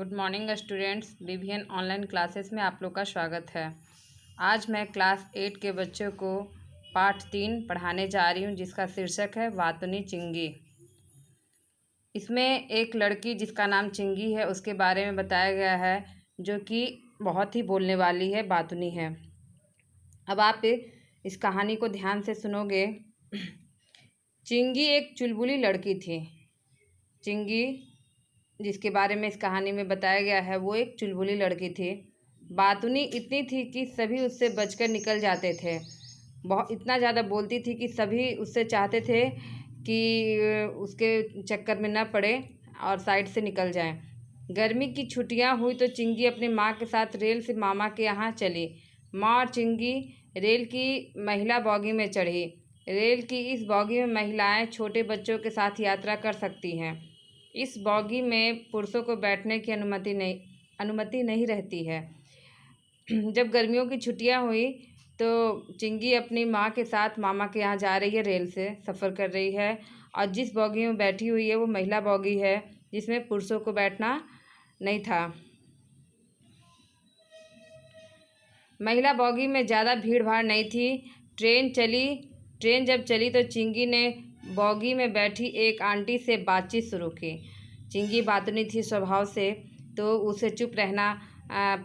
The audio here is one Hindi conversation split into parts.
Good morning students. BVN online classes में आप लोग का स्वागत है। आज मैं क्लास 8 के बच्चों को पाठ 3 पढ़ाने जा रही हूँ, जिसका शीर्षक है वातुनी चिंगी। इसमें एक लड़की जिसका नाम चिंगी है उसके बारे में बताया गया है, जो कि बहुत ही बोलने वाली है, बातुनी है। अब आप इस कहानी को ध्यान से सुनोगे। चिंगी एक चुलबुली लड़की थी। चिंगी जिसके बारे में इस कहानी में बताया गया है वो एक चुलबुली लड़की थी। बातुनी इतनी थी कि सभी उससे बचकर निकल जाते थे। बहुत इतना ज़्यादा बोलती थी कि सभी उससे चाहते थे कि उसके चक्कर में न पड़े और साइड से निकल जाएं। गर्मी की छुट्टियां हुई तो चिंगी अपनी माँ के साथ रेल से मामा के यहाँ चली। माँ और चिंगी रेल की महिला बॉगी में चढ़ी। रेल की इस बॉगी में महिलाएं छोटे बच्चों के साथ यात्रा कर सकती हैं। इस बॉगी में पुरुषों को बैठने की अनुमति नहीं रहती है। जब गर्मियों की छुट्टियां हुई तो चिंगी अपनी माँ के साथ मामा के यहाँ जा रही है, रेल से सफ़र कर रही है। और जिस बॉगी में बैठी हुई है वो महिला बॉगी है, जिसमें पुरुषों को बैठना नहीं था। महिला बॉगी में ज़्यादा भीड़ भाड़ नहीं थी। ट्रेन जब चली तो चिंगी ने बॉगी में बैठी एक आंटी से बातचीत शुरू की। चिंगी बातुनी थी स्वभाव से, तो उसे चुप रहना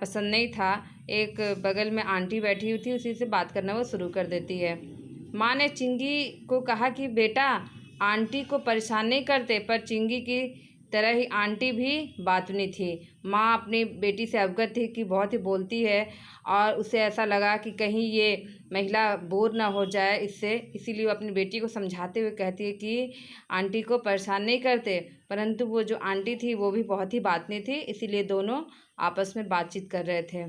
पसंद नहीं था। एक बगल में आंटी बैठी हुई थी, उसी से बात करना वो शुरू कर देती है। माँ ने चिंगी को कहा कि बेटा, आंटी को परेशान नहीं करते, पर चिंगी की तरह ही आंटी भी बातुनी थी। माँ अपनी बेटी से अवगत थी कि बहुत ही बोलती है, और उसे ऐसा लगा कि कहीं ये महिला बोर ना हो जाए इससे, इसीलिए वो अपनी बेटी को समझाते हुए कहती है कि आंटी को परेशान नहीं करते। परंतु वो जो आंटी थी वो भी बहुत ही बातनी थी, इसीलिए दोनों आपस में बातचीत कर रहे थे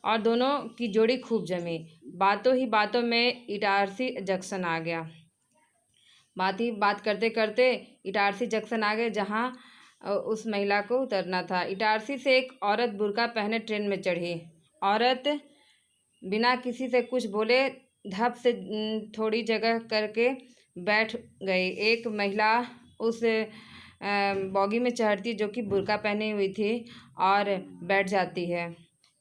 और दोनों की जोड़ी खूब जमी। बातों ही बातों में इटारसी जंक्शन आ गया। बात करते करते इटारसी जंक्शन आ गए, जहाँ उस महिला को उतरना था। इटारसी से एक औरत बुर्का पहने ट्रेन में चढ़ी। औरत बिना किसी से कुछ बोले धप से थोड़ी जगह करके बैठ गई। एक महिला उस बॉगी में चढ़ती, जो कि बुर्का पहनी हुई थी, और बैठ जाती है।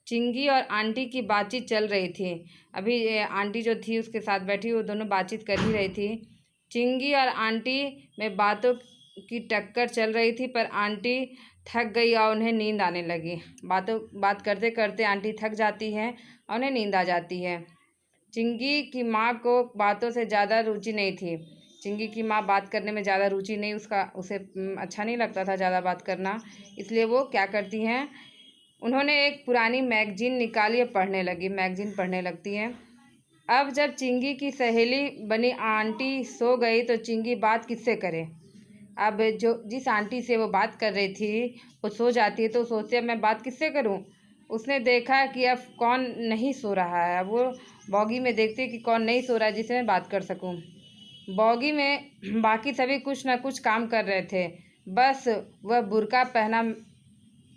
चिंगी और आंटी की बातचीत चल रही थी। अभी आंटी जो थी उसके साथ बैठी, वो दोनों बातचीत कर ही रही थी। चिंगी और आंटी में बातों की टक्कर चल रही थी, पर आंटी थक गई और उन्हें नींद आने लगी। बात करते करते आंटी थक जाती है और उन्हें नींद आ जाती है। चिंगी की माँ को बातों से ज़्यादा रुचि नहीं थी। चिंगी की माँ बात करने में ज़्यादा रुचि नहीं, उसे अच्छा नहीं लगता था ज़्यादा बात करना, इसलिए वो क्या करती हैं, उन्होंने एक पुरानी मैगजीन निकाली और मैगजीन पढ़ने लगती हैं। अब जब चिंगी की सहेली बनी आंटी सो गई तो चिंगी बात किससे करे। अब जिस आंटी से वो बात कर रही थी वो सो जाती है, तो सोचती है मैं बात किससे करूं। उसने देखा कि अब कौन नहीं सो रहा है। वो बॉगी में देखती है कि कौन नहीं सो रहा है जिससे मैं बात कर सकूं। बॉगी में बाकी सभी कुछ ना कुछ काम कर रहे थे, बस वह बुर्का पहना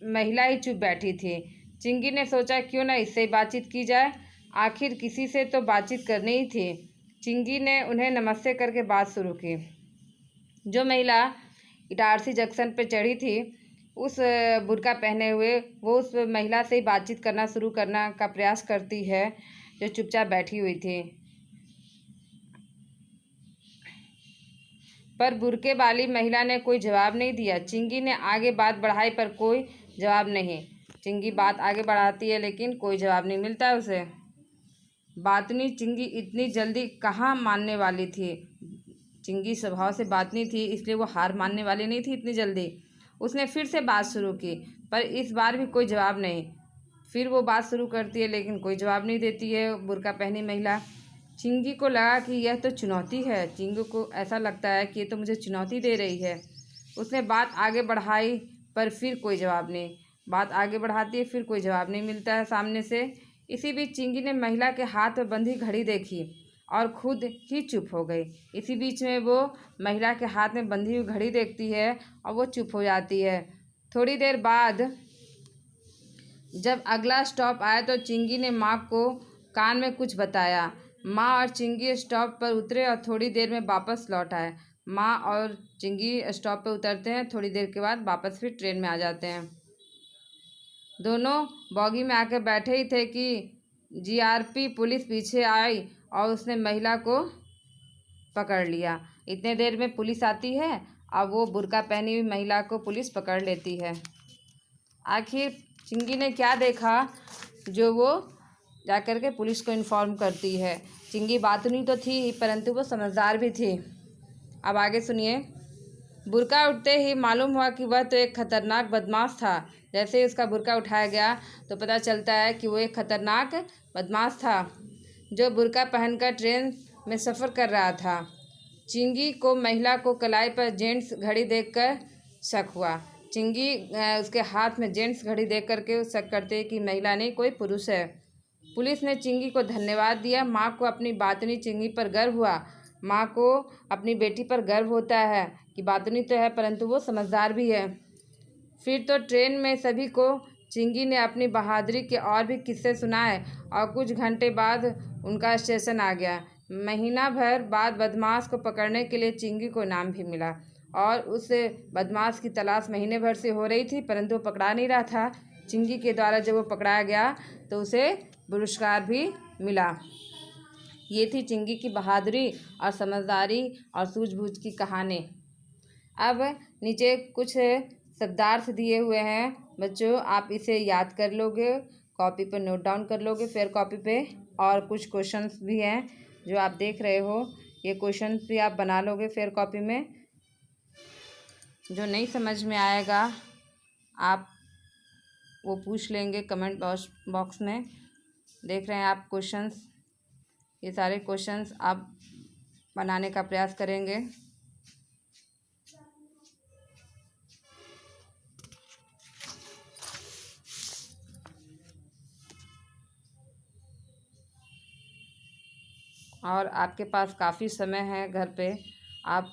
महिला ही चुप बैठी थी। चिंगी ने सोचा क्यों ना इससे ही बातचीत की जाए, आखिर किसी से तो बातचीत करनी ही थी। चिंगी ने उन्हें नमस्ते करके बात शुरू की। जो महिला इटारसी जंक्शन पर चढ़ी थी, उस बुर्का पहने हुए, वो उस महिला से ही बातचीत करना का प्रयास करती है, जो चुपचाप बैठी हुई थी। पर बुर्के वाली महिला ने कोई जवाब नहीं दिया। चिंगी ने आगे बात बढ़ाई, पर कोई जवाब नहीं। चिंगी बात आगे बढ़ाती है, लेकिन कोई जवाब नहीं मिलता है उसे। बातनी चिंगी इतनी जल्दी कहाँ मानने वाली थी। चिंगी स्वभाव से बातनी थी, इसलिए वो हार मानने वाली नहीं थी इतनी जल्दी। उसने फिर से बात शुरू की, पर इस बार भी कोई जवाब नहीं। फिर वो बात शुरू करती है, लेकिन कोई जवाब नहीं देती है बुर्का पहनी महिला। चिंगी को लगा कि यह तो चुनौती है। चिंगी को ऐसा लगता है कि ये तो मुझे चुनौती दे रही है। उसने बात आगे बढ़ाई, पर फिर कोई जवाब नहीं। बात आगे बढ़ाती है, फिर कोई जवाब नहीं मिलता है सामने से। इसी बीच चिंगी ने महिला के हाथ में बंधी घड़ी देखी और खुद ही चुप हो गई। इसी बीच में वो महिला के हाथ में बंधी हुई घड़ी देखती है और वो चुप हो जाती है। थोड़ी देर बाद जब अगला स्टॉप आया तो चिंगी ने माँ को कान में कुछ बताया। माँ और चिंगी स्टॉप पर उतरे और थोड़ी देर में वापस लौट आए। माँ और चिंगी स्टॉप पर उतरते हैं, थोड़ी देर के बाद वापस फिर ट्रेन में आ जाते हैं। दोनों बॉगी में आकर बैठे ही थे कि जीआरपी पुलिस पीछे आई और उसने महिला को पकड़ लिया। इतने देर में पुलिस आती है। अब वो बुर्का पहनी हुई महिला को पुलिस पकड़ लेती है। आखिर चिंगी ने क्या देखा जो वो जाकर के पुलिस को इन्फॉर्म करती है। चिंगी बातूनी तो थी परंतु वो समझदार भी थी। अब आगे सुनिए। बुर्का उठते ही मालूम हुआ कि वह तो एक खतरनाक बदमाश था। जैसे ही उसका बुर्का उठाया गया तो पता चलता है कि वो एक खतरनाक बदमाश था जो बुर्का पहनकर ट्रेन में सफ़र कर रहा था। चिंगी को महिला को कलाई पर जेंट्स घड़ी देखकर शक हुआ। चिंगी उसके हाथ में जेंट्स घड़ी देख करके शक करते कि महिला नहीं कोई पुरुष है। पुलिस ने चिंगी को धन्यवाद दिया। माँ को अपनी बातनी चिंगी पर गर्व हुआ। माँ को अपनी बेटी पर गर्व होता है कि बातनी तो है परंतु वो समझदार भी है। फिर तो ट्रेन में सभी को चिंगी ने अपनी बहादुरी के और भी किस्से सुनाए और कुछ घंटे बाद उनका स्टेशन आ गया। महीना भर बाद बदमाश को पकड़ने के लिए चिंगी को इनाम भी मिला और उस बदमाश की तलाश महीने भर से हो रही थी परंतु वो पकड़ा नहीं रहा था। चिंगी के द्वारा जब वो पकड़ाया गया तो उसे पुरस्कार भी मिला। ये थी चिंगी की बहादुरी और समझदारी और सूझबूझ की कहानी। अब नीचे कुछ शब्दार्थ दिए हुए हैं बच्चों, आप इसे याद कर लोगे, कॉपी पर नोट डाउन कर लोगे। फिर कॉपी पे और कुछ क्वेश्चंस भी हैं जो आप देख रहे हो, ये क्वेश्चंस भी आप बना लोगे। फिर कॉपी में जो नहीं समझ में आएगा आप वो पूछ लेंगे कमेंट बॉक्स में। देख रहे हैं आप क्वेश्चंस, ये सारे क्वेश्चंस आप बनाने का प्रयास करेंगे। और आपके पास काफ़ी समय है घर पे, आप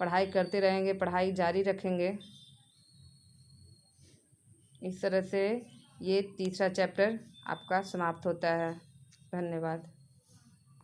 पढ़ाई करते रहेंगे, पढ़ाई जारी रखेंगे। इस तरह से ये तीसरा चैप्टर आपका समाप्त होता है। धन्यवाद।